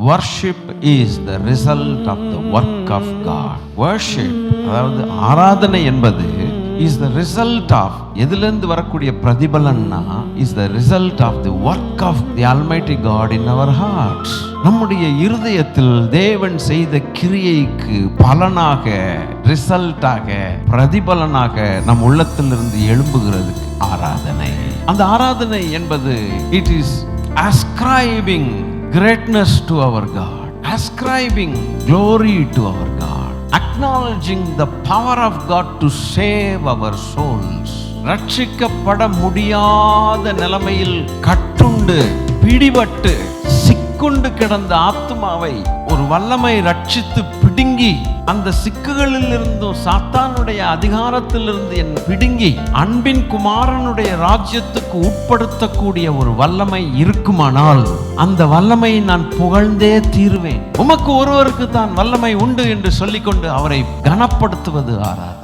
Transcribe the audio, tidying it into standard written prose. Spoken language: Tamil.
Worship is the result of the work of God. Worship, அதாவது ஆராதனை என்பது is the result of, எதிலிருந்து வரக்கூடிய பிரதிபலன்னா is the result of the work of the Almighty God in our hearts. நம்முடைய இருதயத்தில் தேவன் செய்த கிரியைக்கு பலனாக, ரிசல்ட்டாக, பிரதிபலனாக நம் உள்ளத்திலிருந்து எழும்புகிறதுக்கு ஆராதனை. அந்த ஆராதனை என்பது it is ascribing greatness to our God, ascribing glory to our God, acknowledging the power of God to save our souls. ரட்சிக்கப்பட முடியாத நிலைமையில் கட்டுண்டு பிடிபட்டு சிக்குண்டு கிடந்த ஆத்துமாவை ஒரு வல்லமை ரட்சித்து பிடுங்கி, அந்த சிக்குகளில் இருந்தும் சாத்தானுடைய அதிகாரத்திலிருந்து என் பிடுங்கி அன்பின் குமாரனுடைய ராஜ்யத்துக்கு உட்படுத்தக்கூடிய ஒரு வல்லமை இருக்குமானால் அந்த வல்லமை நான் புகழ்ந்தே தீருவேன். உமக்கு ஒருவருக்கு தான் வல்லமை உண்டு என்று சொல்லிக்கொண்டு அவரை கனப்படுத்துவது ஆராதனை.